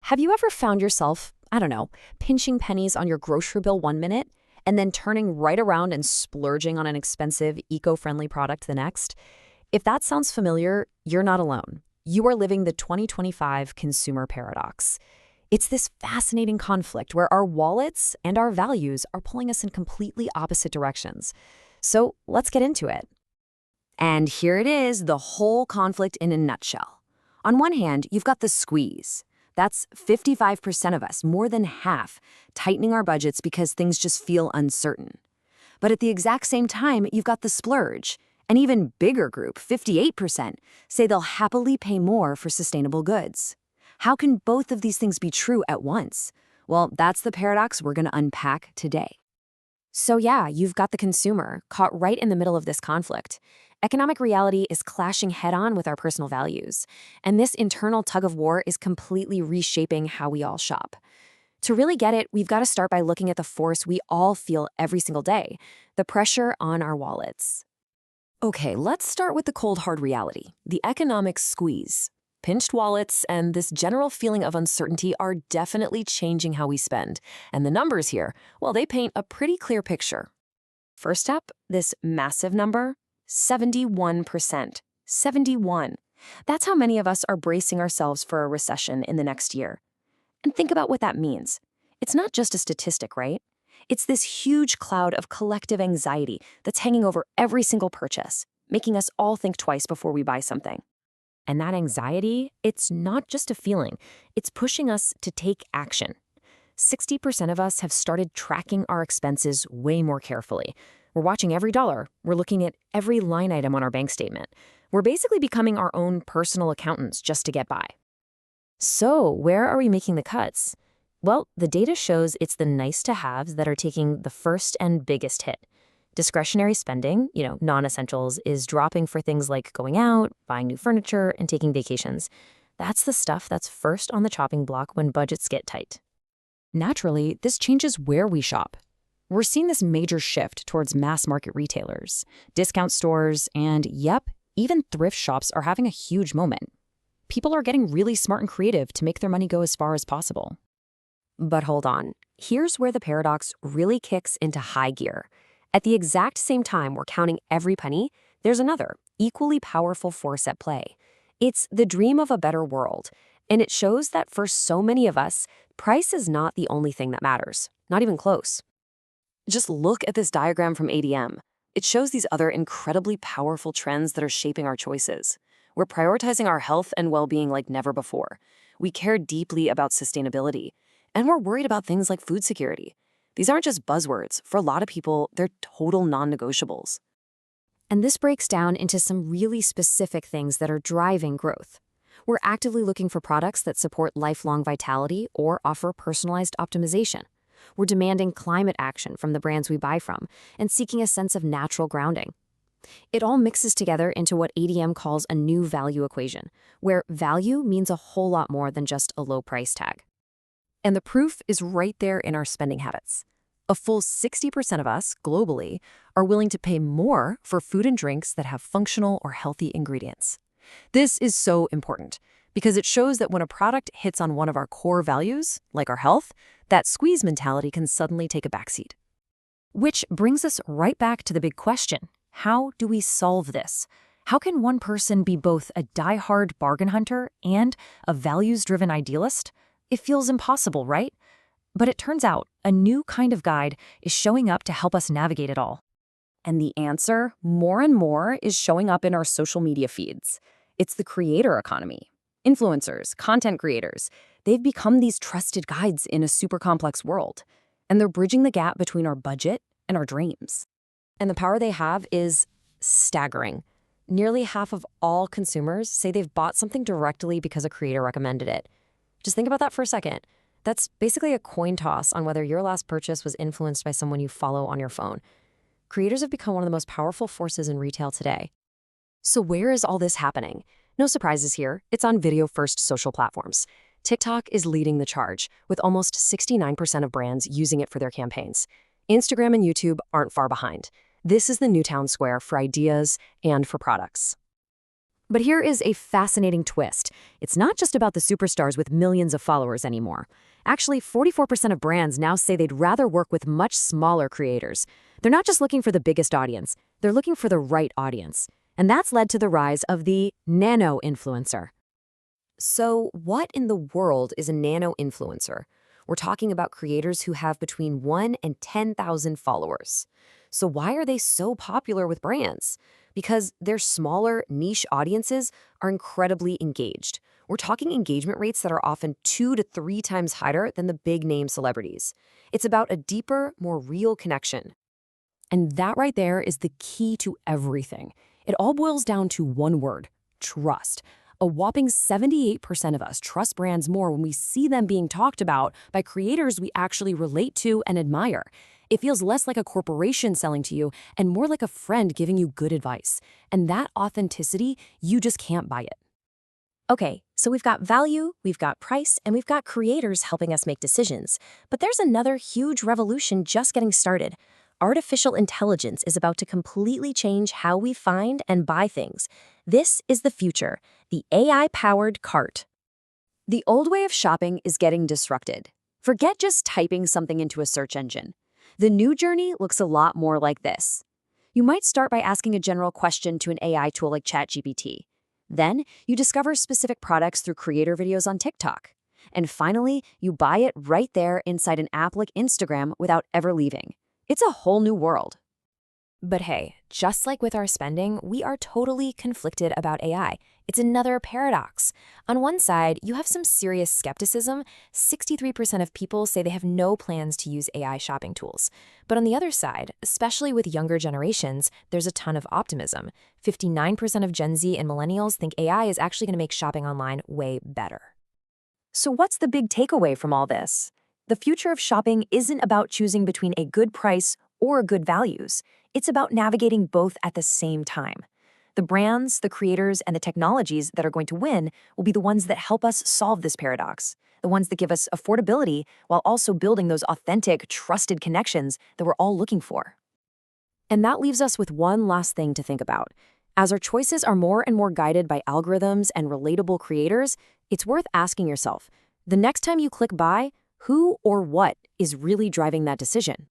Have you ever found yourself, I don't know, pinching pennies on your grocery bill 1 minute and then turning right around and splurging on an expensive, eco-friendly product the next? If that sounds familiar, you're not alone. You are living the 2025 consumer paradox. It's this fascinating conflict where our wallets and our values are pulling us in completely opposite directions. So let's get into it. And here it is, the whole conflict in a nutshell. On one hand, you've got the squeeze. That's 55% of us, more than half, tightening our budgets because things just feel uncertain. But at the exact same time, you've got the splurge. An even bigger group, 58%, say they'll happily pay more for sustainable goods. How can both of these things be true at once? Well, that's the paradox we're going to unpack today. So yeah, you've got the consumer caught right in the middle of this conflict. Economic reality is clashing head-on with our personal values, and this internal tug-of-war is completely reshaping how we all shop. To really get it, we've got to start by looking at the force we all feel every single day, the pressure on our wallets. Okay, let's start with the cold hard reality, the economic squeeze. Pinched wallets and this general feeling of uncertainty are definitely changing how we spend. And the numbers here, well, they paint a pretty clear picture. First up, this massive number, 71%. 71. That's how many of us are bracing ourselves for a recession in the next year. And think about what that means. It's not just a statistic, right? It's this huge cloud of collective anxiety that's hanging over every single purchase, making us all think twice before we buy something. And that anxiety, it's not just a feeling, it's pushing us to take action. 60% of us have started tracking our expenses way more carefully. We're watching every dollar. We're looking at every line item on our bank statement. We're basically becoming our own personal accountants just to get by. So, where are we making the cuts? Well, the data shows it's the nice-to-haves that are taking the first and biggest hit. Discretionary spending, non-essentials, is dropping for things like going out, buying new furniture, and taking vacations. That's the stuff that's first on the chopping block when budgets get tight. Naturally, this changes where we shop. We're seeing this major shift towards mass market retailers, discount stores, and even thrift shops are having a huge moment. People are getting really smart and creative to make their money go as far as possible. But hold on, here's where the paradox really kicks into high gear. At the exact same time we're counting every penny, there's another, equally powerful force at play. It's the dream of a better world, and it shows that for so many of us, price is not the only thing that matters, not even close. Just look at this diagram from ADM. It shows these other incredibly powerful trends that are shaping our choices. We're prioritizing our health and well-being like never before. We care deeply about sustainability, and we're worried about things like food security. These aren't just buzzwords. For a lot of people, they're total non-negotiables. And this breaks down into some really specific things that are driving growth. We're actively looking for products that support lifelong vitality or offer personalized optimization. We're demanding climate action from the brands we buy from and seeking a sense of natural grounding. It all mixes together into what ADM calls a new value equation, where value means a whole lot more than just a low price tag. And the proof is right there in our spending habits. A full 60% of us, globally, are willing to pay more for food and drinks that have functional or healthy ingredients. This is so important because it shows that when a product hits on one of our core values, like our health, that squeeze mentality can suddenly take a backseat. Which brings us right back to the big question. How do we solve this? How can one person be both a die-hard bargain hunter and a values-driven idealist? It feels impossible, right? But it turns out a new kind of guide is showing up to help us navigate it all. And the answer, more and more, is showing up in our social media feeds. It's the creator economy. Influencers, content creators, they've become these trusted guides in a super complex world. And they're bridging the gap between our budget and our dreams. And the power they have is staggering. Nearly half of all consumers say they've bought something directly because a creator recommended it. Just think about that for a second. That's basically a coin toss on whether your last purchase was influenced by someone you follow on your phone. Creators have become one of the most powerful forces in retail today. So where is all this happening? No surprises here. It's on video-first social platforms. TikTok is leading the charge, with almost 69% of brands using it for their campaigns. Instagram and YouTube aren't far behind. This is the new town square for ideas and for products. But here is a fascinating twist. It's not just about the superstars with millions of followers anymore. Actually, 44% of brands now say they'd rather work with much smaller creators. They're not just looking for the biggest audience, they're looking for the right audience. And that's led to the rise of the nano-influencer. So, what in the world is a nano-influencer? We're talking about creators who have between 1 and 10,000 followers. So why are they so popular with brands? Because their smaller, niche audiences are incredibly engaged. We're talking engagement rates that are often 2 to 3 times higher than the big-name celebrities. It's about a deeper, more real connection. And that right there is the key to everything. It all boils down to one word: trust. A whopping 78% of us trust brands more when we see them being talked about by creators we actually relate to and admire. It feels less like a corporation selling to you and more like a friend giving you good advice. And that authenticity, you just can't buy it. Okay, so we've got value, we've got price, and we've got creators helping us make decisions. But there's another huge revolution just getting started. Artificial intelligence is about to completely change how we find and buy things. This is the future, the AI-powered cart. The old way of shopping is getting disrupted. Forget just typing something into a search engine. The new journey looks a lot more like this. You might start by asking a general question to an AI tool like ChatGPT. Then, you discover specific products through creator videos on TikTok. And finally, you buy it right there inside an app like Instagram without ever leaving. It's a whole new world. But hey, just like with our spending, we are totally conflicted about AI. It's another paradox. On one side, you have some serious skepticism. 63% of people say they have no plans to use AI shopping tools. But on the other side, especially with younger generations, there's a ton of optimism. 59% of Gen Z and millennials think AI is actually going to make shopping online way better. So what's the big takeaway from all this? The future of shopping isn't about choosing between a good price or good values. It's about navigating both at the same time. The brands, the creators, and the technologies that are going to win will be the ones that help us solve this paradox, the ones that give us affordability while also building those authentic, trusted connections that we're all looking for. And that leaves us with one last thing to think about. As our choices are more and more guided by algorithms and relatable creators, it's worth asking yourself, the next time you click buy, who or what is really driving that decision?